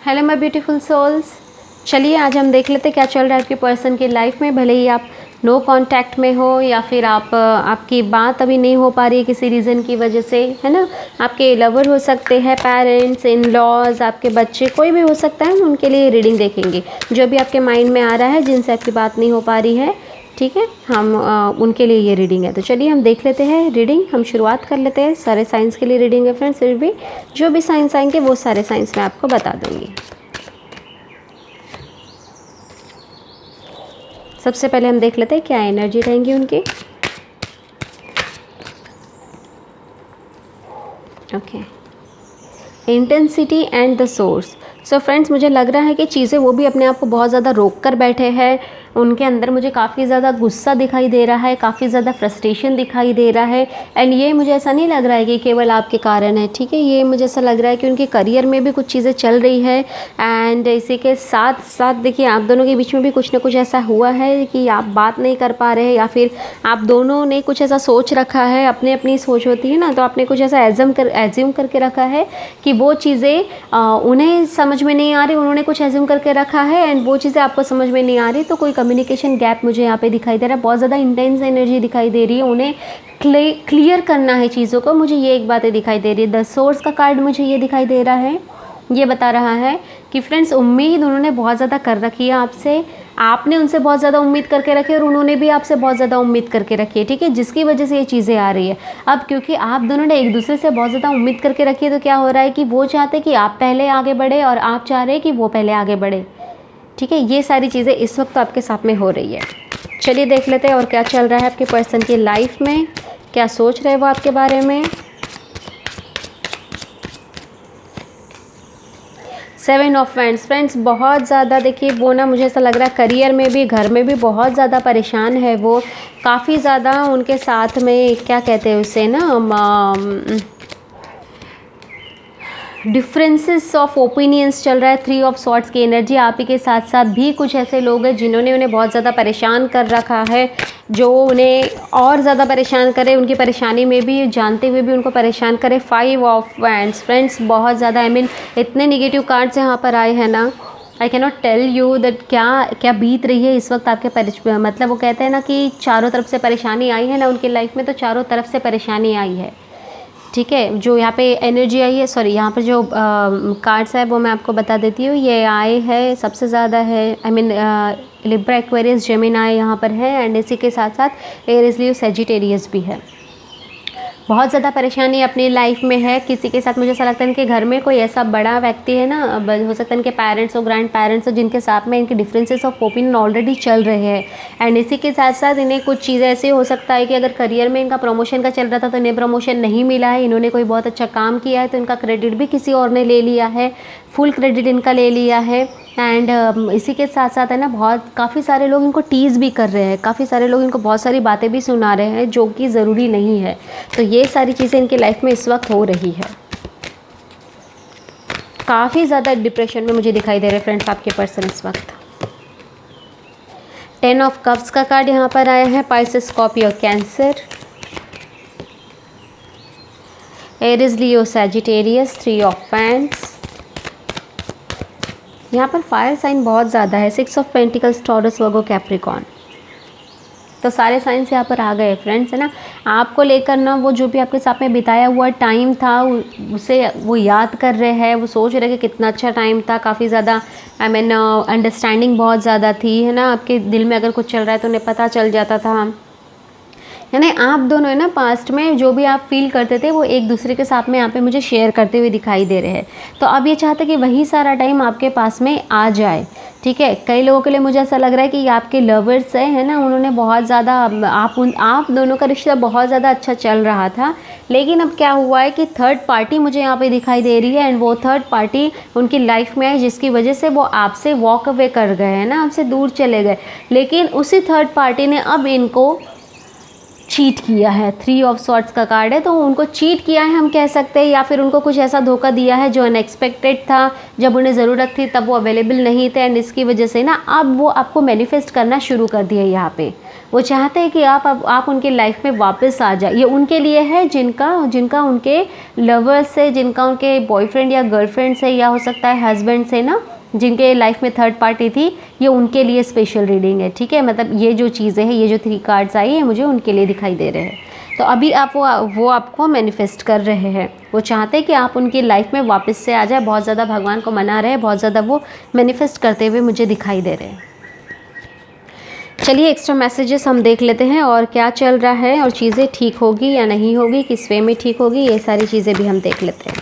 Hello my beautiful souls. चलिए आज हम देख लेते क्या चल रहा है आपके पर्सन की लाइफ में। भले ही आप नो कांटेक्ट में हो या फिर आपकी बात अभी नहीं हो पा रही है किसी रीज़न की वजह से, है ना। आपके लवर हो सकते हैं, पेरेंट्स, इन लॉज, आपके बच्चे, कोई भी हो सकता है। उनके लिए रीडिंग देखेंगे जो भी आपके माइंड में आ रहा है, जिनसे आपकी बात नहीं हो पा रही है। ठीक है, हम उनके लिए ये रीडिंग है। तो चलिए हम देख लेते हैं रीडिंग। हम शुरुआत कर लेते हैं। सारे साइंस के लिए रीडिंग है फ्रेंड्स। फिर भी जो भी साइंस आएंगे वो सारे साइंस मैं आपको बता दूंगी। सबसे पहले हम देख लेते हैं क्या एनर्जी रहेंगी उनकी। Okay, intensity and the source. So friends, मुझे लग रहा है कि चीज़ें वो भी अपने आप को बहुत ज़्यादा रोक कर बैठे हैं। उनके अंदर मुझे काफ़ी ज़्यादा गुस्सा दिखाई दे रहा है, काफ़ी ज़्यादा फ्रस्ट्रेशन दिखाई दे रहा है। एंड ये मुझे ऐसा नहीं लग रहा है कि केवल आपके कारण है, ठीक है। ये मुझे ऐसा लग रहा है कि उनके करियर में भी कुछ चीज़ें चल रही है। एंड इसी के साथ साथ देखिए, आप दोनों के बीच में भी कुछ ना कुछ ऐसा हुआ है कि आप बात नहीं कर पा रहे, या फिर आप दोनों ने कुछ ऐसा सोच रखा है। अपनी अपनी सोच होती है ना, तो आपने कुछ ऐसा एज्यूम करके रखा है कि वो चीज़ें उन्हें समझ में नहीं आ रही, उन्होंने कुछ एज्यूम करके रखा है एंड वो चीज़ें आपको समझ में नहीं आ रही। तो कोई कम्युनिकेशन गैप मुझे यहाँ पे दिखाई दे रहा है। बहुत ज़्यादा इंटेंस एनर्जी दिखाई दे रही है। उन्हें क्लियर करना है चीज़ों को। मुझे ये एक बातें दिखाई दे रही है। द सोर्स का कार्ड मुझे ये दिखाई दे रहा है, ये बता रहा है कि फ्रेंड्स, उम्मीद उन्होंने बहुत ज़्यादा कर रखी है आपसे। आपने उनसे बहुत ज़्यादा उम्मीद करके रखी है और उन्होंने भी आपसे बहुत ज़्यादा उम्मीद करके रखी है, ठीक है, जिसकी वजह से ये चीज़ें आ रही है। अब क्योंकि आप दोनों ने एक दूसरे से बहुत ज़्यादा उम्मीद करके रखी है, तो क्या हो रहा है कि वो चाहते हैं कि आप पहले आगे बढ़े और आप चाह रहे हैं कि वो पहले आगे बढ़े, ठीक है। ये सारी चीज़ें इस वक्त आपके साथ में हो रही है। चलिए देख लेते हैं और क्या चल रहा है आपके पर्सन की लाइफ में, क्या सोच रहे हैं वो आपके बारे में। 7 ऑफ वैंड्स। फ्रेंड्स, बहुत ज़्यादा देखिए वो ना, मुझे ऐसा लग रहा है करियर में भी, घर में भी बहुत ज़्यादा परेशान है वो। काफ़ी ज़्यादा उनके साथ में क्या कहते हैं उसे ना, डिफरेंसेस ऑफ ओपिनियंस चल रहा है। 3 ऑफ सॉर्ड्स की एनर्जी। आप ही के साथ साथ भी कुछ ऐसे लोग हैं जिन्होंने उन्हें बहुत ज़्यादा परेशान कर रखा है, जो उन्हें और ज़्यादा परेशान करे, उनकी परेशानी में भी जानते हुए भी उनको परेशान करे। 5 ऑफ वैंड्स। फ्रेंड्स, बहुत ज़्यादा इतने निगेटिव कार्ड्स यहाँ पर आए हैं ना, I can not tell you that क्या क्या बीत रही है इस वक्त आपके मतलब वो कहते हैं ना कि चारों तरफ से परेशानी आई है ना उनकी लाइफ में, तो चारों तरफ से परेशानी आई है, ठीक है। जो यहाँ पे एनर्जी आई है, सॉरी, यहाँ पर जो कार्ड्स है वो मैं आपको बता देती हूँ। ये आए है सबसे ज़्यादा है, लिब्रा, एक्वेरियस, जेमिनी यहाँ पर है। एंड इसी के साथ साथ एरीज, लियो, सैजिटेरियस भी है। बहुत ज़्यादा परेशानी अपनी लाइफ में है किसी के साथ। मुझे ऐसा लगता है कि घर में कोई ऐसा बड़ा व्यक्ति है ना, हो सकता है इनके पेरेंट्स और ग्रैंड पेरेंट्स हो, जिनके साथ में इनके डिफरेंसेस ऑफ ओपिनियन ऑलरेडी चल रहे हैं। एंड इसी के साथ साथ इन्हें कुछ चीज़ें ऐसे हो सकता है कि अगर करियर में इनका प्रमोशन का चल रहा था तो इन्हें प्रमोशन नहीं मिला है। इन्होंने कोई बहुत अच्छा काम किया है तो इनका क्रेडिट भी किसी और ने ले लिया है, फुल क्रेडिट इनका ले लिया है। एंड इसी के साथ साथ है ना, काफ़ी सारे लोग इनको टीज़ भी कर रहे हैं, काफ़ी सारे लोग इनको बहुत सारी बातें भी सुना रहे हैं जो कि ज़रूरी नहीं है। तो ये सारी चीज़ें इनकी लाइफ में इस वक्त हो रही है। काफ़ी ज़्यादा डिप्रेशन में मुझे दिखाई दे रहे हैं फ्रेंड्स आपके पर्सन इस वक्त। 10 ऑफ कप्स का कार्ड यहाँ पर आया है। Pisces, Scorpio, cancer, Aries, Leo, Sagittarius. 3 of wands. यहाँ पर फायर साइन बहुत ज़्यादा है। 6 of pentacles, taurus, Virgo, Capricorn. तो सारे साइंस यहाँ पर आ गए फ्रेंड्स, है ना। आपको लेकर ना, वो जो भी आपके साथ में बिताया हुआ टाइम था उसे वो याद कर रहे हैं। वो सोच रहे हैं कि कितना अच्छा टाइम था, काफ़ी ज़्यादा अंडरस्टैंडिंग बहुत ज़्यादा थी, है ना। आपके दिल में अगर कुछ चल रहा है तो उन्हें पता चल जाता था। यानी आप दोनों है ना, पास्ट में जो भी आप फील करते थे वो एक दूसरे के साथ में यहाँ पे मुझे शेयर करते हुए दिखाई दे रहे हैं। तो अब ये चाहते कि वही सारा टाइम आपके पास में आ जाए, ठीक है। कई लोगों के लिए मुझे ऐसा लग रहा है कि ये आपके लवर्स है ना, उन्होंने बहुत ज़्यादा आप दोनों का रिश्ता बहुत ज़्यादा अच्छा चल रहा था। लेकिन अब क्या हुआ है कि थर्ड पार्टी मुझे यहाँ पे दिखाई दे रही है। एंड वो थर्ड पार्टी उनकी लाइफ में आई, जिसकी वजह से वो आपसे वॉक अवे कर गए हैं ना, आपसे दूर चले गए। लेकिन उसी थर्ड पार्टी ने अब इनको चीट किया है। 3 ऑफ सॉर्ड्स का कार्ड है, तो उनको चीट किया है हम कह सकते हैं, या फिर उनको कुछ ऐसा धोखा दिया है जो अनएक्सपेक्टेड था, जब उन्हें ज़रूरत थी तब वो अवेलेबल नहीं थे, एंड इसकी वजह से ना अब वो आपको मैनिफेस्ट करना शुरू कर दिया। यहाँ पे वो चाहते हैं कि आप उनकी लाइफ में वापस आ जाए। ये उनके लिए है जिनका उनके लवर्स से, जिनका उनके बॉयफ्रेंड या गर्लफ्रेंड से, या हो सकता है हस्बैंड से ना, जिनके लाइफ में थर्ड पार्टी थी, ये उनके लिए स्पेशल रीडिंग है। ठीक है, मतलब ये जो चीज़ें हैं, ये जो 3 कार्ड्स आई है मुझे उनके लिए दिखाई दे रहे हैं। तो अभी आप वो आपको मैनिफेस्ट कर रहे हैं, वो चाहते हैं कि आप उनकी लाइफ में वापस से आ जाए, बहुत ज़्यादा भगवान को मना रहे हैं, बहुत ज़्यादा वो मैनिफेस्ट करते हुए मुझे दिखाई दे रहे हैं। चलिए एक्स्ट्रा मैसेजेस हम देख लेते हैं और क्या चल रहा है, और चीज़ें ठीक होगी या नहीं होगी, किस वे में ठीक होगी, ये सारी चीज़ें भी हम देख लेते हैं।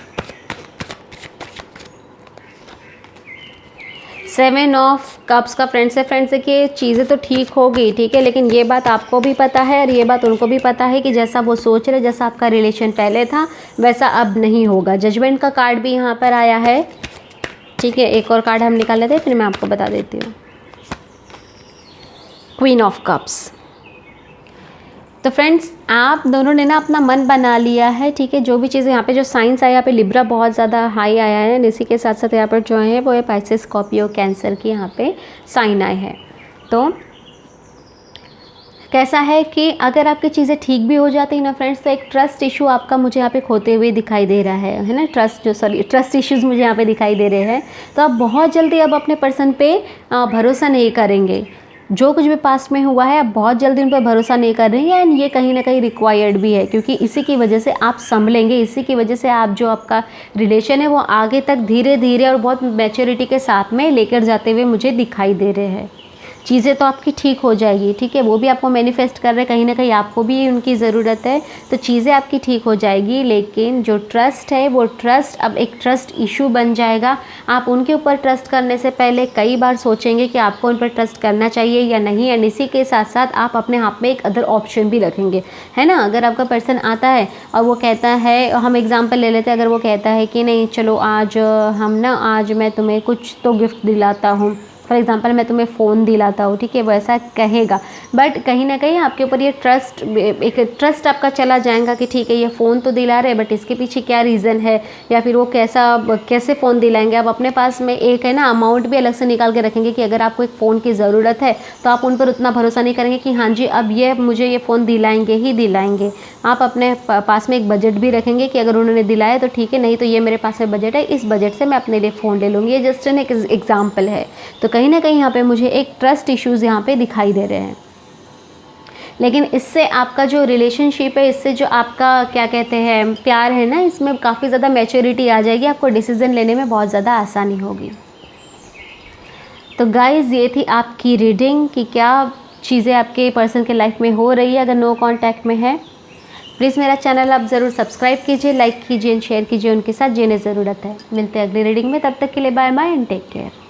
7 ऑफ कप्स का फ्रेंड्स है। फ्रेंड्स देखिए, चीज़ें तो ठीक होगी, ठीक है, लेकिन ये बात आपको भी पता है और ये बात उनको भी पता है कि जैसा वो सोच रहे, जैसा आपका रिलेशन पहले था वैसा अब नहीं होगा। जजमेंट का कार्ड भी यहाँ पर आया है। ठीक है, एक और कार्ड हम निकाल लेते हैं, फिर मैं आपको बता देती हूँ। Queen of cups. तो फ्रेंड्स आप दोनों ने ना अपना मन बना लिया है। ठीक है, जो भी चीज़ें यहाँ पे जो साइंस आया, यहाँ पे लिब्रा बहुत ज़्यादा हाई आया है, इसी के साथ साथ यहाँ पर जो है वो है पाइसेस, स्कॉर्पियो, कैंसर की यहाँ पे साइन आए हैं। तो कैसा है कि अगर आपकी चीज़ें ठीक भी हो जाती हैं ना फ्रेंड्स, तो एक ट्रस्ट इशू आपका मुझे यहाँ पे खोते हुए दिखाई दे रहा है ना, ट्रस्ट इश्यूज़ मुझे यहाँ पे दिखाई दे रहे हैं। तो आप बहुत जल्दी अब अपने पर्सन पे भरोसा नहीं करेंगे। जो कुछ भी पास्ट में हुआ है, आप बहुत जल्दी उन पर भरोसा नहीं कर रहे हैं, एंड ये कहीं ना कहीं रिक्वायर्ड भी है, क्योंकि इसी की वजह से आप संभलेंगे, इसी की वजह से आप जो आपका रिलेशन है वो आगे तक धीरे धीरे और बहुत मैच्योरिटी के साथ में लेकर जाते हुए मुझे दिखाई दे रहे हैं। चीज़ें तो आपकी ठीक हो जाएगी। ठीक है, वो भी आपको मैनिफेस्ट कर रहे हैं, कहीं ना कहीं आपको भी उनकी ज़रूरत है, तो चीज़ें आपकी ठीक हो जाएगी। लेकिन जो ट्रस्ट है वो ट्रस्ट अब एक ट्रस्ट इशू बन जाएगा। आप उनके ऊपर ट्रस्ट करने से पहले कई बार सोचेंगे कि आपको उन पर ट्रस्ट करना चाहिए या नहीं, एंड इसी के साथ साथ आप अपने हाथ में एक अदर ऑप्शन भी रखेंगे, है ना। अगर आपका पर्सन आता है और वो कहता है, हम एग्जाम्पल ले लेते हैं, अगर वो कहता है कि नहीं चलो आज आज मैं तुम्हें कुछ तो गिफ्ट दिलाता हूँ, फॉर एग्ज़ाम्पल मैं तुम्हें फ़ोन दिलाता हूँ, ठीक है, वो ऐसा कहेगा, बट कहीं ना कहीं आपके ऊपर ये एक ट्रस्ट आपका चला जाएगा कि ठीक है ये फ़ोन तो दिला रहे, बट इसके पीछे क्या रीज़न है, या फिर वो कैसे फ़ोन दिलाएंगे। आप अपने पास में एक है ना अमाउंट भी अलग से निकाल के रखेंगे कि अगर आपको एक फ़ोन की ज़रूरत है तो आप उन पर उतना भरोसा नहीं करेंगे कि हाँ जी अब ये मुझे ये फ़ोन दिलाएंगे ही दिलाएंगे। आप अपने पास में एक बजट भी रखेंगे कि अगर उन्होंने दिलाया तो ठीक है, नहीं तो ये मेरे पास में बजट है, इस बजट से मैं अपने लिए फ़ोन ले लूँगी। ये जस्ट एन एग्जाम्पल है। तो कहीं ना कहीं यहाँ पे मुझे एक ट्रस्ट इश्यूज़ यहाँ पे दिखाई दे रहे हैं, लेकिन इससे आपका जो रिलेशनशिप है, इससे जो आपका क्या कहते हैं प्यार है ना, इसमें काफ़ी ज़्यादा मैच्योरिटी आ जाएगी, आपको डिसीज़न लेने में बहुत ज़्यादा आसानी होगी। तो गाइज़ ये थी आपकी रीडिंग कि क्या चीज़ें आपके पर्सन के लाइफ में हो रही है। अगर नो कांटेक्ट में है प्लीज़ मेरा चैनल आप ज़रूर सब्सक्राइब कीजिए, लाइक कीजिए एंड शेयर कीजिए उनके साथ जिन्हें ज़रूरत है। मिलते हैं अगली रीडिंग में, तब तक के लिए bye bye and take care.